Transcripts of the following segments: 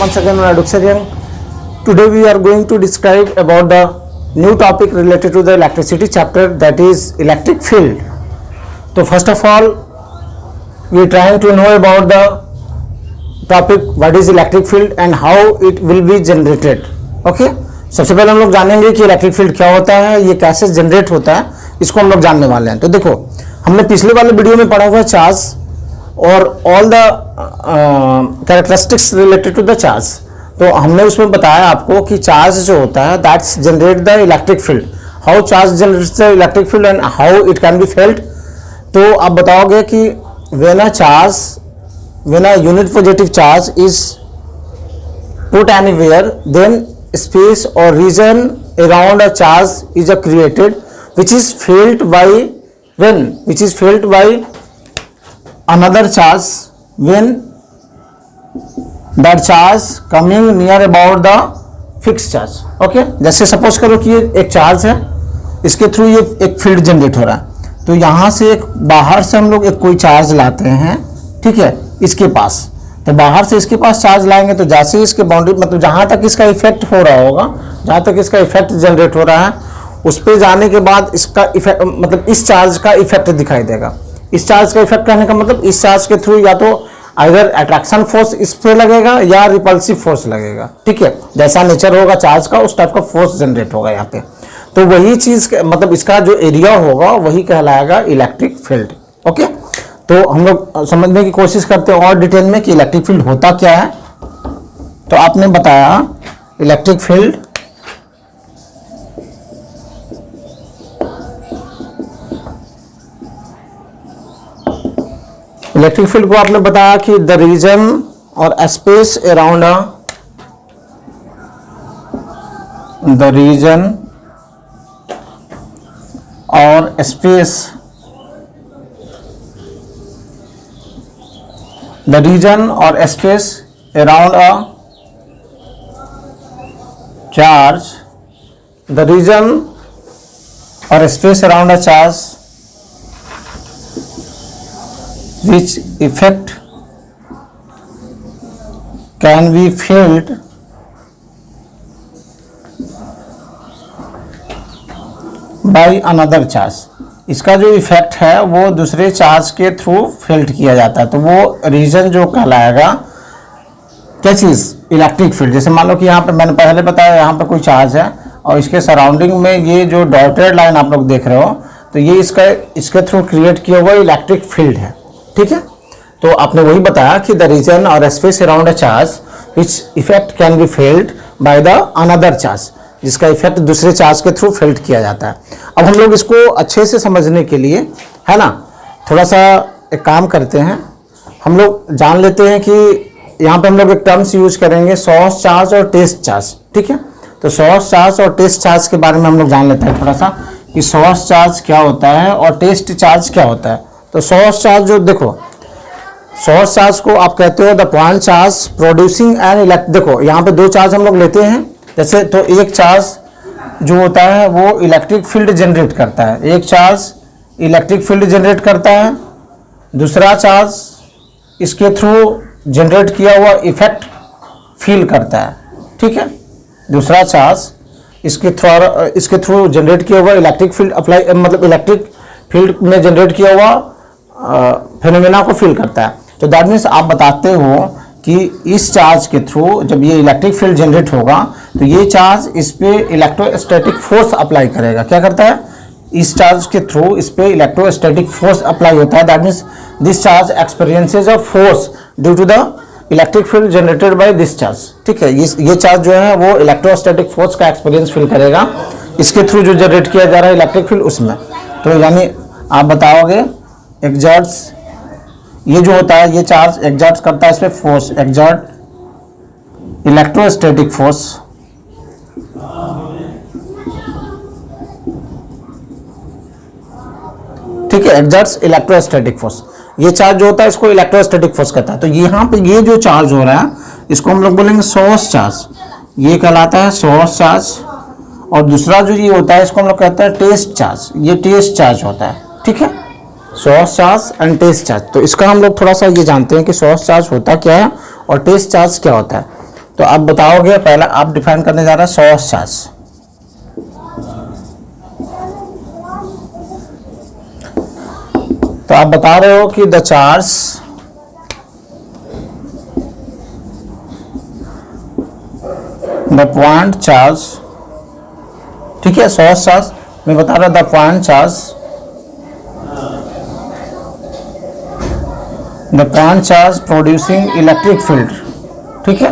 once again on Aduxarian. Today we are going to describe about the new topic related to the electricity chapter, that is electric field. So first of all we are trying to know about the topic what is electric field and how it will be generated. Okay, सबसे पहले हम लोग जानेंगे कि electric field क्या होता है, ये कैसे जनरेट होता है, इसको हम लोग जानने वाले हैं। तो देखो हमने पिछले वाले वीडियो में पढ़ा हुआ है चार्ज और all the characteristics related to the charge. तो हमने उसमें बताया आपको कि चार्ज जो होता है that's generate the electric field, how charge generates the electric field and how it can be felt. तो आप बताओगे कि when a unit positive charge is put anywhere, then space or region around a charge is created which is felt by another charge when that charge coming near about the fixed charge. Okay, जैसे suppose करो कि ये एक charge है, इसके through ये एक field generate हो रहा है। तो यहाँ से एक बाहर से हम लोग एक कोई चार्ज लाते हैं, ठीक है, इसके पास। तो बाहर से इसके पास चार्ज लाएंगे तो जैसे इसके बाउंड्री मतलब जहाँ तक इसका इफेक्ट हो रहा होगा, जहाँ तक इसका इफेक्ट जनरेट हो रहा है, उस पर जाने के बाद इसका इफेक्ट मतलब इस चार्ज का इफेक्ट दिखाई देगा। इस चार्ज का इफेक्ट कहने का मतलब इस चार्ज के थ्रू या तो आइदर अट्रैक्शन फोर्स इस पे लगेगा या रिपल्सिव फोर्स लगेगा, ठीक है। जैसा नेचर होगा चार्ज का उस टाइप का फोर्स जनरेट होगा यहाँ पे। तो वही चीज मतलब इसका जो एरिया होगा वही कहलाएगा इलेक्ट्रिक फील्ड। ओके, तो हम लोग समझने की कोशिश करते हैं और डिटेल में कि इलेक्ट्रिक फील्ड होता क्या है। तो आपने बताया इलेक्ट्रिक फील्ड को आपने बताया कि द रीजन और स्पेस अराउंड द रीजन और space around a charge, the region or space around a charge which effect can be felt by another charge। इसका जो इफेक्ट है वो दूसरे चार्ज के थ्रू फेल्ट किया जाता है। तो वो रीजन जो कहलाएगा क्या चीज़, इलेक्ट्रिक फील्ड। जैसे मान लो कि यहाँ पे मैंने पहले बताया यहाँ पे कोई चार्ज है और इसके सराउंडिंग में ये जो डॉटेड लाइन आप लोग देख रहे हो, तो ये इसके थ्रू क्रिएट किया हुआ इलेक्ट्रिक फील्ड है, ठीक है। तो आपने वही बताया कि द रीजन और space around a charge which effect can be felt by the another charge, जिसका इफेक्ट दूसरे चार्ज के थ्रू फेल्ट किया जाता है। अब हम लोग इसको अच्छे से समझने के लिए, है ना, थोड़ा सा एक काम करते हैं, हम लोग जान लेते हैं कि यहाँ पे हम लोग एक टर्म्स यूज करेंगे, सोर्स चार्ज और टेस्ट चार्ज, ठीक है। तो सोर्स चार्ज और टेस्ट चार्ज के बारे में हम लोग जान लेते हैं थोड़ा सा कि सोर्स चार्ज क्या होता है और टेस्ट चार्ज क्या होता है। तो सोर्स चार्ज जो देखो, सोर्स चार्ज को आप कहते हो the point charge producing and देखो यहाँ पे दो चार्ज हम लोग लेते हैं जैसे, तो एक चार्ज जो होता है वो इलेक्ट्रिक फील्ड जनरेट करता है, एक चार्ज इलेक्ट्रिक फील्ड जनरेट करता है, दूसरा चार्ज इसके थ्रू जनरेट किया हुआ इफेक्ट फील करता है, ठीक है। दूसरा चार्ज इसके थ्रू जनरेट किया हुआ इलेक्ट्रिक फील्ड अप्लाई मतलब इलेक्ट्रिक फील्ड में जनरेट किया हुआ फेनोमेना को फील करता है। तो दैट मीन्स आप बताते हो कि इस चार्ज के थ्रू जब ये इलेक्ट्रिक फील्ड जनरेट होगा तो ये चार्ज इस पे इलेक्ट्रोस्टैटिक फोर्स अप्लाई करेगा। क्या करता है, इस चार्ज के थ्रू इस पे इलेक्ट्रोस्टैटिक फोर्स अप्लाई होता है। That means this charge experiences a force due to the electric field generated by this charge, ठीक है। ये चार्ज जो है वो इलेक्ट्रोस्टैटिक फोर्स का एक्सपीरियंस फील करेगा इसके थ्रू जो जनरेट किया जा रहा है इलेक्ट्रिक फील्ड उसमें। तो यानी आप बताओगे एक्सर्ट्स, ये जो होता है ये चार्ज एक्सर्ट करता है इस पे फोर्स, एक्सर्ट इलेक्ट्रोस्टैटिक फोर्स, ठीक है, एक्सर्ट्स इलेक्ट्रोस्टैटिक फोर्स। ये चार्ज जो होता है इसको इलेक्ट्रोस्टैटिक फोर्स कहता है। तो यहाँ पे ये जो चार्ज हो रहा है इसको हम लोग बोलेंगे सोर्स चार्ज, ये कहलाता है सोर्स चार्ज। और दूसरा जो ये होता है इसको हम लोग कहते हैं टेस्ट चार्ज, ये टेस्ट चार्ज होता है, ठीक है। Source charge and test charge, तो इसका हम लोग थोड़ा सा ये जानते हैं कि सोर्स चार्ज होता क्या है और टेस्ट चार्ज क्या होता है। तो आप बताओगे, पहला आप डिफाइन करने जा रहा है सोर्स चार्ज। तो आप बता रहे हो कि the charge the point charge, ठीक है, सोर्स चार्ज मैं बता रहा the point charge, the point charge producing electric field, ठीक है,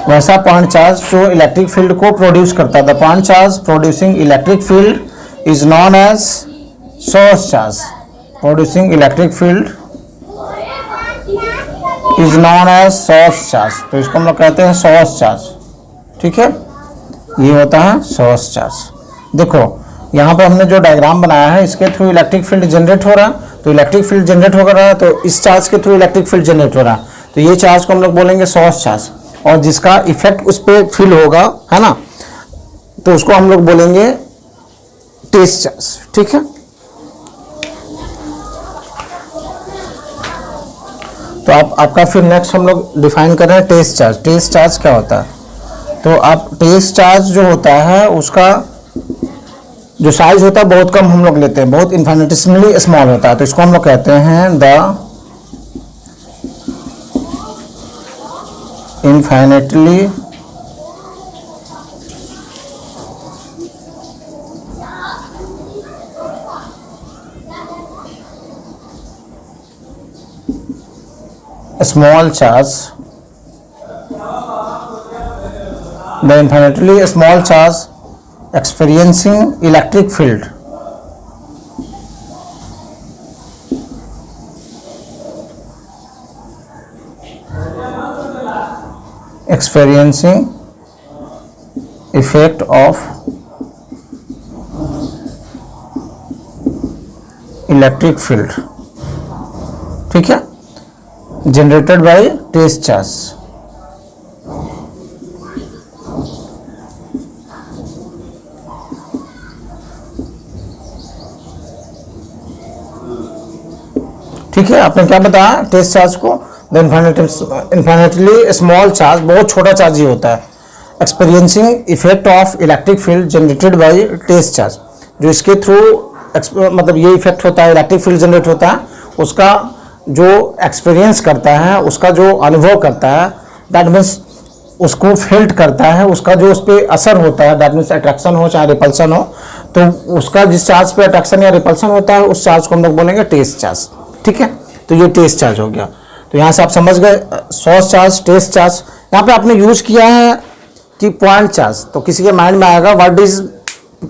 वैसा पॉइंट चार्ज जो इलेक्ट्रिक फील्ड को प्रोड्यूस करता है। The point charge producing electric field is known as source charge. Producing electric field is known as source charge. तो इसको हम लोग कहते हैं सोर्स चार्ज, ठीक है, ये होता है सोर्स चार्ज। देखो यहाँ पे हमने जो डायग्राम बनाया है, इसके थ्रू इलेक्ट्रिक फील्ड जनरेट हो रहा है, तो इलेक्ट्रिक फील्ड जनरेट हो रहा है, तो इस चार्ज के थ्रू इलेक्ट्रिक फील्ड जनरेट हो रहा है, तो ये चार्ज को हम लोग बोलेंगे सोर्स चार्ज। और जिसका इफेक्ट उस पर फील होगा, है ना, तो उसको हम लोग बोलेंगे टेस्ट चार्ज, ठीक है। तो आपका फिर नेक्स्ट हम लोग डिफाइन कर रहे हैं टेस्ट चार्ज। टेस्ट चार्ज क्या होता है? तो आप टेस्ट चार्ज जो होता है उसका जो साइज होता है बहुत कम हम लोग लेते हैं, बहुत इन्फिनिटेसिमली स्मॉल होता है, तो इसको हम लोग कहते हैं the infinitely small charge, the infinitely small charge experiencing electric field experiencing effect of electric field, ठीक है, generated by test charge। ठीक है, आपने क्या बताया टेस्ट चार्ज को? द इन्फिनिटली स्मॉल चार्ज, बहुत छोटा चार्ज ही होता है, experiencing effect of electric field generated by test charge, जो इसके थ्रू मतलब ये इफेक्ट होता है, इलेक्ट्रिक फील्ड जनरेट होता है, उसका जो एक्सपीरियंस करता है, उसका जो अनुभव करता है, दैट मीन्स उसको फील्ड करता है, उसका जो उस पर असर होता है, दैट मीन्स अट्रैक्शन हो चाहे रिपल्सन हो, तो उसका जिस चार्ज पे अट्रैक्शन या रिपल्सन होता है उस चार्ज को हम लोग बोलेंगे टेस्ट चार्ज, ठीक है। तो ये टेस्ट चार्ज हो गया। तो यहाँ से आप समझ गए सोर्स चार्ज, टेस्ट चार्ज। यहाँ पे आपने यूज किया है कि पॉइंट चार्ज, तो किसी के माइंड में आएगा व्हाट इज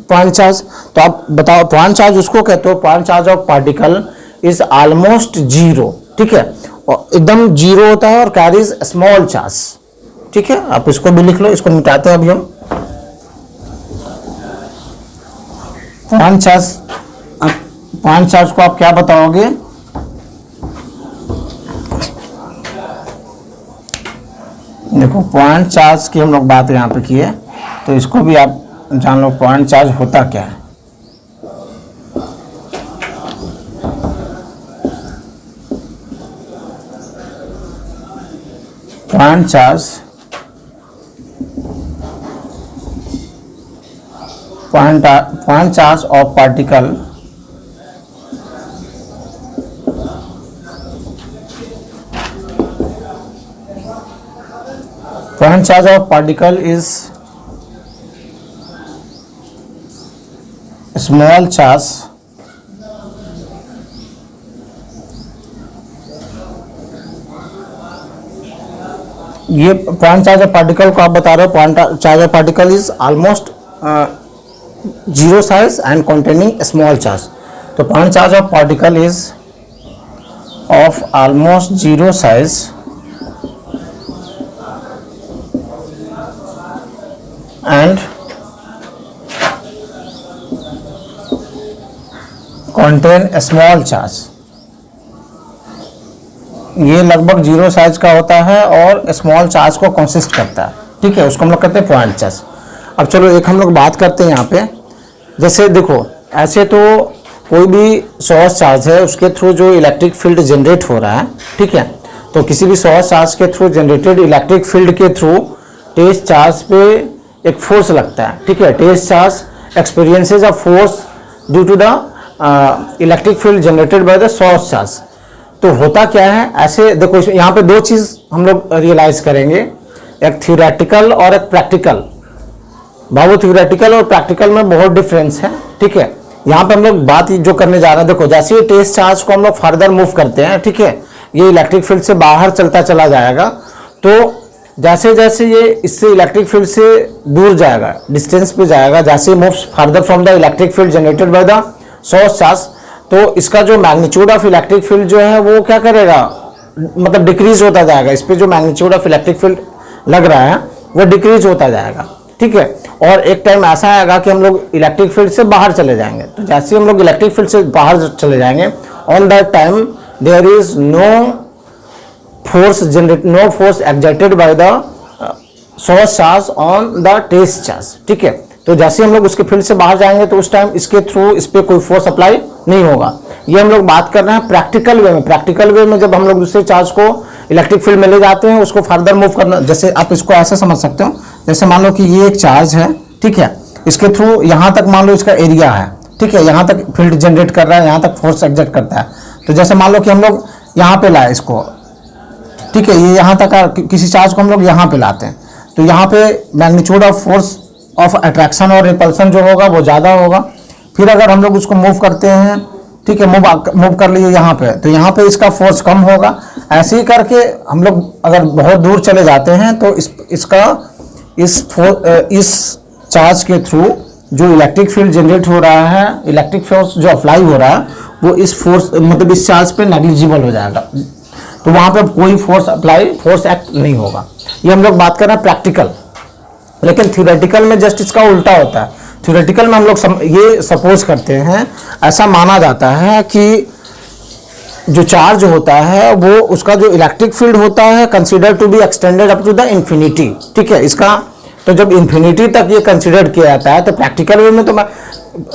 पॉइंट चार्ज, तो आप बताओ पॉइंट चार्ज उसको कहते हो, point charge of particle is almost zero, ठीक है, और एकदम जीरो होता है और कैरीज स्मॉल चार्ज, ठीक है। आप इसको भी लिख लो, इसको मिटाते हैं अभी हम। पॉइंट चार्ज को आप क्या बताओगे? देखो पॉइंट चार्ज की हम लोग बात यहाँ पे किए, तो इसको भी आप जान लो पॉइंट चार्ज होता क्या है। Point charge of particle point charge of particle is small charge ये पॉइंट चार्ज ऑफ पार्टिकल को आप बता रहे हो, point charge of particle is almost zero size and containing small charge. तो point charge of particle is of almost zero size and contain small charge. ये लगभग zero size का होता है और स्मॉल चार्ज को कंसिस्ट करता है, ठीक है, उसको हम लोग कहते हैं पॉइंट चार्ज। अब चलो एक हम लोग बात करते हैं यहाँ पे, जैसे देखो ऐसे तो कोई भी सोर्स चार्ज है उसके थ्रू जो इलेक्ट्रिक फील्ड जनरेट हो रहा है, ठीक है, तो किसी भी सोर्स चार्ज के थ्रू जनरेटेड इलेक्ट्रिक फील्ड के थ्रू टेस्ट चार्ज पे एक फोर्स लगता है, ठीक है। Test charge experiences a force due to the electric field generated by the source charge. तो होता क्या है, ऐसे देखो यहाँ पे दो चीज हम लोग रियलाइज करेंगे, एक थ्योरेटिकल और एक प्रैक्टिकल। बाबू थ्योरेटिकल और प्रैक्टिकल में बहुत डिफरेंस है, ठीक है। यहाँ पे हम लोग बात जो करने जा रहे हैं, देखो जैसे ये टेस्ट चार्ज को हम लोग फर्दर मूव करते हैं, ठीक है, ये इलेक्ट्रिक फील्ड से बाहर चलता चला जाएगा। तो जैसे जैसे ये इससे इलेक्ट्रिक फील्ड से दूर जाएगा, डिस्टेंस पे जाएगा, जैसे moves further from the electric field generated by the source charge, तो इसका जो मैग्नीट्यूड ऑफ इलेक्ट्रिक फील्ड जो है वो क्या करेगा, मतलब डिक्रीज होता जाएगा। इस पे जो मैग्नीट्यूड ऑफ इलेक्ट्रिक फील्ड लग रहा है वो डिक्रीज होता जाएगा, ठीक है। और एक टाइम ऐसा आएगा कि हम लोग इलेक्ट्रिक फील्ड से बाहर चले जाएंगे। तो जैसे हम लोग इलेक्ट्रिक फील्ड से बाहर चले जाएंगे, on that time there is no force exerted by the source charge on the test charge, ठीक है। तो जैसे हम लोग उसके फील्ड से बाहर जाएंगे तो उस टाइम इसके थ्रू इस पे कोई फोर्स अप्लाई नहीं होगा। ये हम लोग बात कर रहे हैं प्रैक्टिकल वे में। प्रैक्टिकल वे में जब हम लोग दूसरे चार्ज को इलेक्ट्रिक फील्ड में ले जाते हैं, उसको फर्दर मूव करना, जैसे आप इसको ऐसे समझ सकते हो, जैसे मान लो कि ये एक चार्ज है, ठीक है, इसके थ्रू यहाँ तक मान लो इसका एरिया है, ठीक है, यहाँ तक फील्ड जनरेट कर रहा है, यहाँ तक फोर्स एक्सर्ट करता है। तो जैसे मान लो कि हम लोग यहाँ पे लाए इसको, ठीक है, ये यहाँ तक किसी चार्ज को हम लोग यहाँ पे लाते हैं, तो यहाँ पे magnitude of force of attraction और रिपल्सन जो होगा वो ज़्यादा होगा। फिर अगर हम लोग उसको मूव करते हैं, ठीक है, मूव कर लिए यहाँ पे, तो यहाँ पे इसका फोर्स कम होगा। ऐसे ही करके हम लोग अगर बहुत दूर चले जाते हैं तो इस चार्ज के थ्रू जो इलेक्ट्रिक फील्ड जनरेट हो रहा है, इलेक्ट्रिक फोर्स जो अप्लाई हो रहा है, वो इस फोर्स मतलब इस चार्ज पे नेग्लिजिबल हो जाएगा। तो वहाँ पे कोई फोर्स एक्ट नहीं होगा। ये हम लोग बात कर रहे हैं प्रैक्टिकल। लेकिन थ्योरेटिकल में जस्ट इसका उल्टा होता है। थ्योरेटिकल में हम लोग ये सपोज करते हैं, ऐसा माना जाता है कि जो चार्ज होता है वो उसका जो इलेक्ट्रिक फील्ड होता है consider to be extended up to the infinity, ठीक है। इसका तो जब इन्फिनिटी तक ये कंसीडर किया जाता है, तो प्रैक्टिकल वे में तो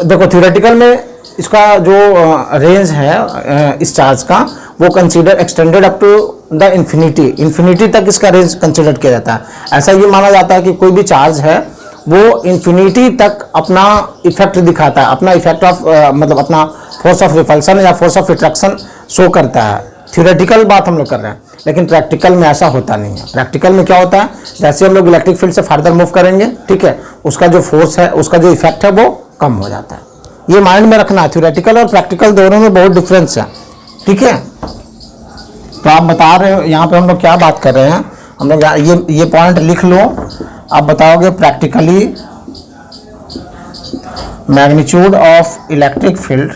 देखो थ्योरेटिकल में इसका जो रेंज है इस चार्ज का वो consider extended up to the infinity तक इसका रेंज कंसीडर किया जाता है। ऐसा ये माना जाता है कि कोई भी चार्ज है वो इन्फिनिटी तक अपना इफेक्ट दिखाता है, अपना इफेक्ट ऑफ मतलब अपना फोर्स ऑफ रिपल्सन या फोर्स ऑफ अट्रैक्शन शो करता है। थ्योरेटिकल बात हम लोग कर रहे हैं, लेकिन प्रैक्टिकल में ऐसा होता नहीं है। प्रैक्टिकल में क्या होता है, जैसे हम लोग इलेक्ट्रिक फील्ड से फर्दर मूव करेंगे, ठीक है, उसका जो फोर्स है, उसका जो इफेक्ट है वो कम हो जाता है। ये माइंड में रखना है, थ्योरेटिकल और प्रैक्टिकल दोनों में बहुत डिफरेंस है, ठीक है। तो आप बता रहे हो यहाँ पे हम लोग क्या बात कर रहे हैं, हम लोग ये पॉइंट लिख लो। आप बताओगे practically magnitude of electric field,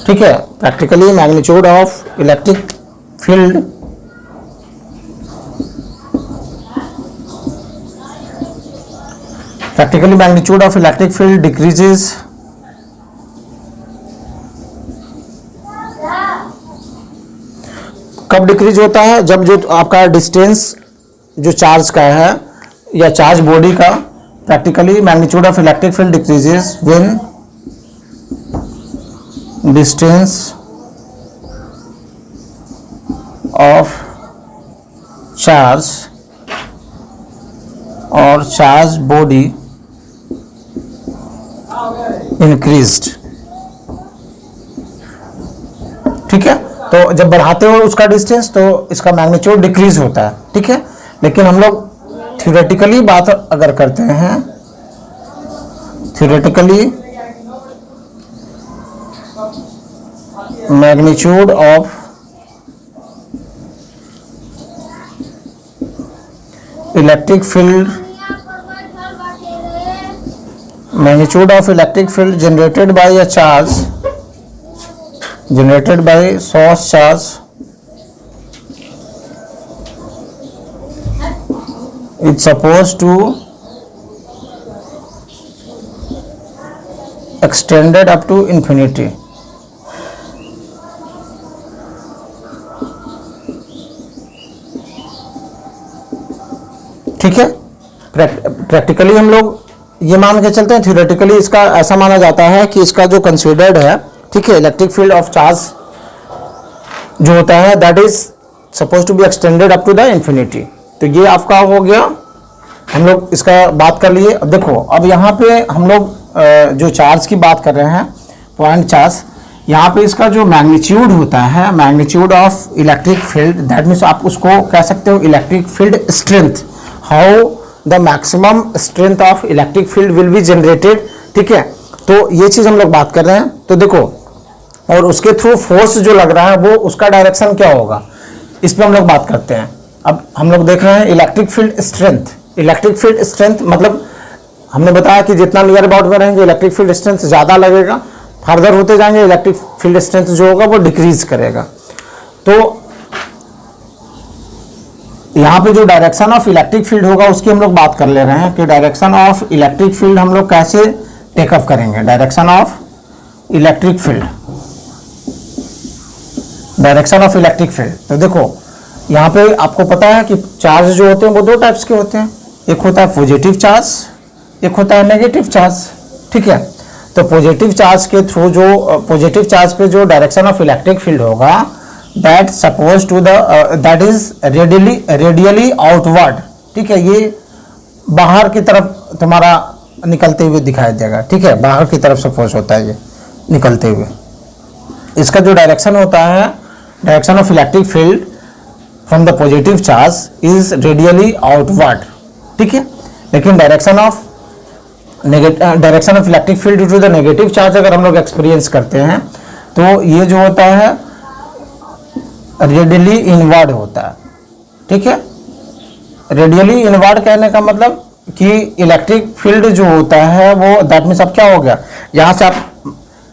ठीक है, practically magnitude of electric field practically magnitude of electric field decreases कब डिक्रीज होता है, जब जो आपका डिस्टेंस जो चार्ज का है या चार्ज बॉडी का, practically magnitude of electric field decreases when distance of charge और चार्ज बॉडी इंक्रीज्ड, ठीक है। तो जब बढ़ाते हो उसका डिस्टेंस तो इसका मैग्नीट्यूड डिक्रीज होता है, ठीक है। लेकिन हम लोग थ्योरेटिकली बात अगर करते हैं, theoretically magnitude of electric field, magnitude of electric field generated by a charge, generated by source charge, is supposed to extended up to infinity, ठीक है। प्रैक्टिकली हम लोग ये मान के चलते हैं, थ्योरेटिकली इसका ऐसा माना जाता है कि इसका जो कंसीडर्ड है, ठीक है, इलेक्ट्रिक फील्ड ऑफ चार्ज जो होता है that is suppose to be extended up to the infinity. तो ये आपका हो गया हम लोग इसका बात कर लिए। अब देखो, अब यहाँ पे हम लोग जो चार्ज की बात कर रहे हैं, पॉइंट चार्ज, यहाँ पे इसका जो मैग्नीट्यूड होता है, magnitude of electric field, that means आप उसको कह सकते हो electric field strength, how the maximum strength of electric field will be generated. ठीक है, तो ये चीज़ हम लोग बात कर रहे हैं। तो देखो, और उसके थ्रू फोर्स जो लग रहा है वो उसका डायरेक्शन क्या होगा, इस पर हम लोग बात करते हैं। अब हम लोग देख रहे हैं electric field strength. Electric field strength मतलब हमने बताया कि जितना नियर अबाउट में रहेंगे इलेक्ट्रिक फील्ड स्ट्रेंथ ज़्यादा लगेगा, फर्दर होते जाएंगे इलेक्ट्रिक फील्ड स्ट्रेंथ जो होगा वो डिक्रीज करेगा। तो यहाँ पे जो डायरेक्शन ऑफ इलेक्ट्रिक फील्ड होगा उसकी हम लोग बात कर ले रहे हैं कि डायरेक्शन ऑफ इलेक्ट्रिक फील्ड हम लोग कैसे टेकअप करेंगे। Direction of electric field, direction of electric field. तो देखो यहाँ पे आपको पता है कि चार्ज जो होते हैं वो दो टाइप्स के होते हैं, एक होता है पॉजिटिव चार्ज, एक होता है नेगेटिव चार्ज। ठीक है, तो पॉजिटिव चार्ज के थ्रू जो पॉजिटिव चार्ज पे जो डायरेक्शन ऑफ इलेक्ट्रिक फील्ड होगा, that suppose to the that is radially outward. ठीक है, ये बाहर की तरफ तुम्हारा निकलते हुए दिखाई देगा। ठीक है, बाहर की तरफ सपोज होता है ये निकलते हुए। इसका जो डायरेक्शन होता है, direction of electric field from the positive charge is radially outward. ठीक है, लेकिन direction of electric field due to the negative charge अगर हम लोग एक्सपीरियंस करते हैं तो ये जो होता है रेडियली इनवर्ड होता है। ठीक है, रेडियली इनवर्ड कहने का मतलब कि इलेक्ट्रिक फील्ड जो होता है वो दैट मीन्स अब क्या हो गया, यहाँ से आप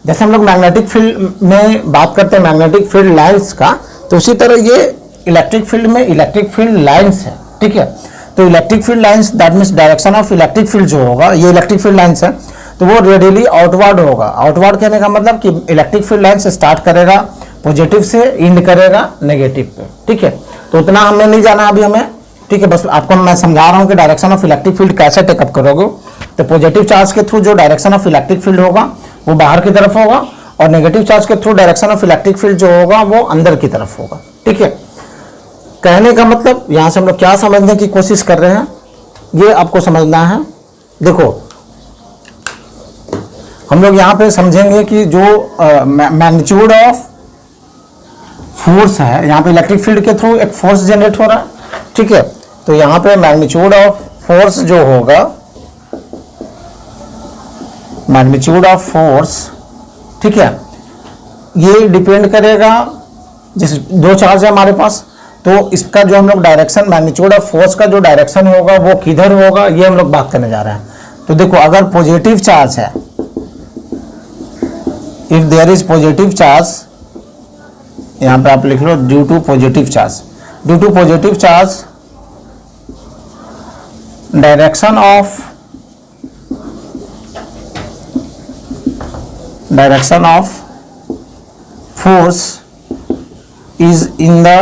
जैसे हम लोग मैग्नेटिक फील्ड में बात करते हैं मैग्नेटिक फील्ड लाइंस का, तो उसी तरह ये इलेक्ट्रिक फील्ड में इलेक्ट्रिक फील्ड लाइंस है। ठीक है, तो electric field lines that means direction of electric field जो होगा, ये इलेक्ट्रिक फील्ड लाइंस है, तो वो रेडियली आउटवर्ड होगा। आउटवर्ड कहने का मतलब कि इलेक्ट्रिक फील्ड लाइन से स्टार्ट करेगा पॉजिटिव से, एंड करेगा नेगेटिव पे। ठीक है, तो उतना हमें नहीं जाना अभी हमें। ठीक है, बस आपको मैं समझा रहा हूँ कि डायरेक्शन ऑफ इलेक्ट्रिक फील्ड कैसे टेकअप करोगे। तो पॉजिटिव चार्ज के थ्रू जो डायरेक्शन ऑफ इलेक्ट्रिक फील्ड होगा वो बाहर की तरफ होगा, और नेगेटिव चार्ज के through direction of electric field जो होगा वो अंदर की तरफ होगा। ठीक है, कहने का मतलब यहां से हम लोग क्या समझने की कोशिश कर रहे हैं ये आपको समझना है। देखो हम लोग यहां पे समझेंगे कि जो मैग्नीट्यूड ऑफ फोर्स है, यहां पे इलेक्ट्रिक फील्ड के थ्रू एक फोर्स जनरेट हो रहा है। ठीक है, तो यहां पे मैग्नीट्यूड ऑफ फोर्स जो होगा, मैग्नीट्यूड ऑफ फोर्स, ठीक है, ये डिपेंड करेगा, जैसे दो चार्ज है हमारे पास, तो इसका जो हम लोग डायरेक्शन मैग्नीट्यूड ऑफ फोर्स का जो डायरेक्शन होगा वो किधर होगा ये हम लोग बात करने जा रहे हैं। तो देखो अगर पॉजिटिव चार्ज है, if there is positive charge, यहां पे आप लिख लो due to positive charge, due to positive charge direction of force is in the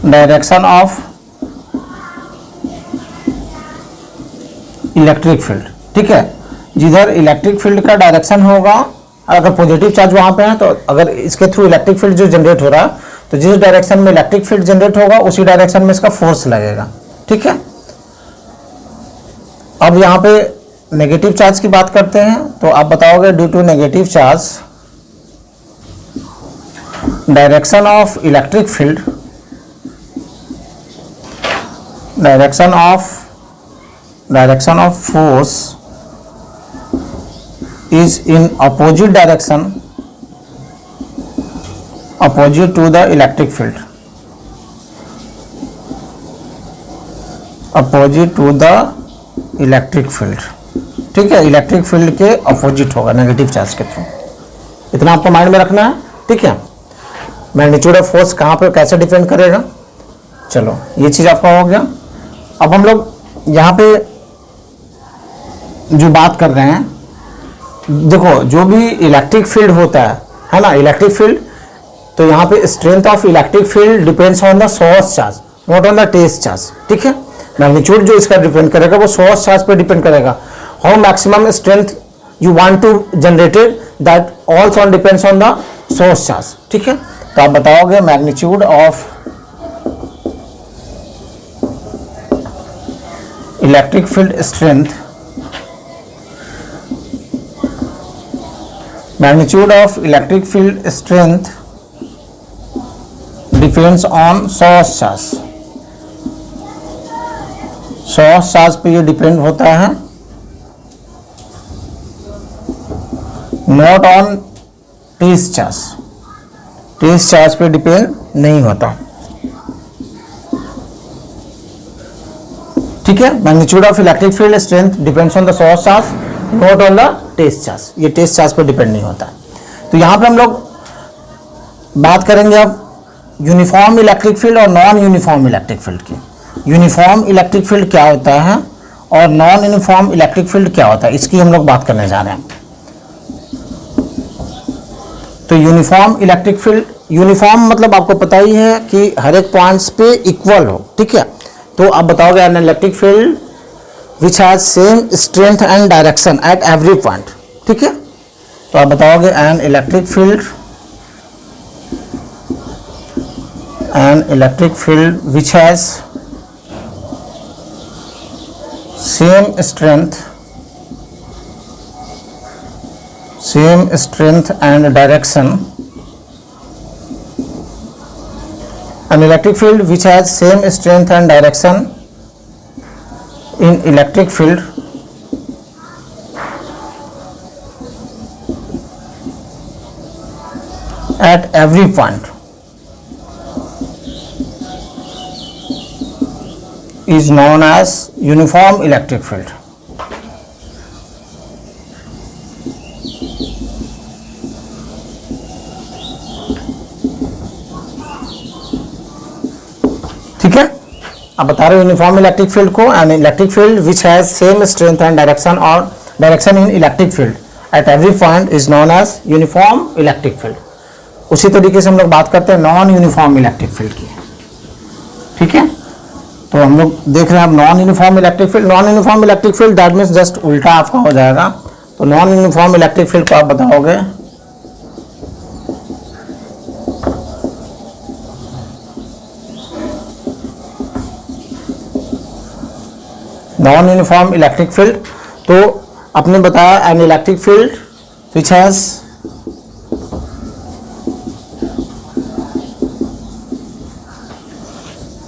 direction of electric field. ठीक है, जिधर इलेक्ट्रिक फील्ड का डायरेक्शन होगा, अगर पॉजिटिव चार्ज वहां पे है तो अगर इसके थ्रू इलेक्ट्रिक फील्ड जो जनरेट हो रहा है, तो जिस डायरेक्शन में इलेक्ट्रिक फील्ड जनरेट होगा उसी डायरेक्शन में इसका फोर्स लगेगा। ठीक है, अब यहाँ पे नेगेटिव चार्ज की बात करते हैं, तो आप बताओगे due to negative charge direction of electric field, direction of force is in opposite direction, opposite to the electric field, opposite to the electric field. ठीक है, इलेक्ट्रिक फील्ड के अपोजिट होगा नेगेटिव चार्ज के थ्रू, इतना आपको mind में रखना है। ठीक है, मैग्नीट्यूड ऑफ फोर्स कहाँ पे कैसे डिपेंड करेगा, चलो ये चीज़ आपका हो गया। अब हम लोग यहाँ पे जो बात कर रहे हैं, देखो जो भी इलेक्ट्रिक फील्ड होता है ना, इलेक्ट्रिक फील्ड, तो यहाँ पे strength of electric field depends on the source charge, not on the test charge. ठीक है, मैग्नीट्यूड जो इसका डिपेंड करेगा वो सोर्स चार्ज पे डिपेंड करेगा। How maximum strength you want to generated, that also depends on the source charge. ठीक है, तो आप बताओगे magnitude of electric field strength, magnitude of electric field strength depends on source charge. source charge पे ये depend होता है, not on test charge. Test charge पे डिपेंड नहीं होता. ठीक है. Magnitude of electric field strength depends on the source charge, not on the test charge. ये टेस्ट चार्ज पर डिपेंड नहीं होता. तो यहां पे हम लोग बात करेंगे अब यूनिफॉर्म इलेक्ट्रिक फील्ड और नॉन यूनिफॉर्म इलेक्ट्रिक फील्ड की. यूनिफॉर्म इलेक्ट्रिक फील्ड क्या होता है और नॉन यूनिफॉर्म इलेक्ट्रिक फील्ड क्या होता है, इसकी हम लोग बात करने जा रहे हैं. तो यूनिफॉर्म इलेक्ट्रिक फील्ड, यूनिफॉर्म मतलब आपको पता ही है कि हर एक पॉइंट्स पे इक्वल हो. ठीक है. तो आप बताओगे an electric field which has same strength and direction at every point. ठीक है. तो आप बताओगे an electric field which has same strength and direction. An electric field which has same strength and direction in electric field at every point is known as uniform electric field. ठीक है. अब बता रहे हो यूनिफॉर्म इलेक्ट्रिक फील्ड को, and electric field which has same strength and direction और direction in electric field at every point is known as uniform electric field. उसी तरीके से हम लोग बात करते हैं नॉन यूनिफॉर्म इलेक्ट्रिक फील्ड की. ठीक है. तो हम लोग देख रहे हैं अब non uniform electric field. Non uniform electric field that means just उल्टा आपका हो जाएगा. तो नॉन यूनिफॉर्म इलेक्ट्रिक फील्ड को आप बताओगे नॉन यूनिफॉर्म इलेक्ट्रिक फील्ड. तो आपने बताया an electric field which has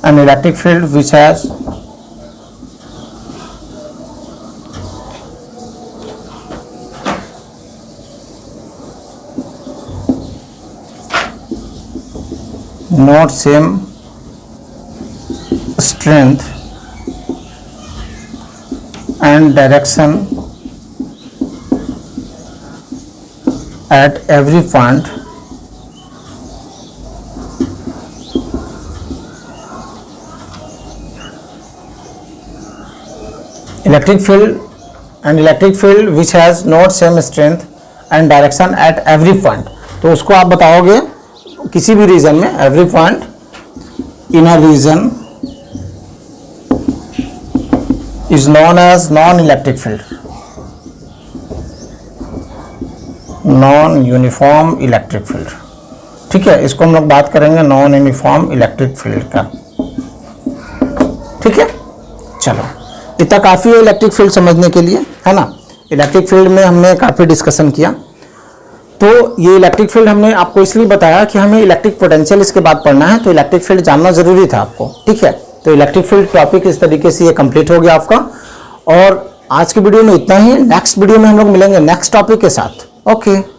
an electric field which has not same strength and direction at every point electric field which has not same strength and direction at every point. तो उसको आप बताओगे किसी भी reason में, every point in a region is known as non-electric field, non uniform electric field. ठीक है. इसको हम लोग बात करेंगे नॉन यूनिफॉर्म इलेक्ट्रिक फील्ड का. ठीक है. चलो, इतना काफ़ी है इलेक्ट्रिक फील्ड समझने के लिए, है ना. इलेक्ट्रिक फील्ड में हमने काफ़ी डिस्कशन किया. तो ये इलेक्ट्रिक फील्ड हमने आपको इसलिए बताया कि हमें इलेक्ट्रिक पोटेंशियल इसके बाद पढ़ना है, तो इलेक्ट्रिक फील्ड जानना जरूरी था आपको. ठीक है. तो इलेक्ट्रिक फील्ड टॉपिक इस तरीके से ये कंप्लीट हो गया आपका. और आज की वीडियो में इतना ही. नेक्स्ट वीडियो में हम लोग मिलेंगे नेक्स्ट टॉपिक के साथ. ओके.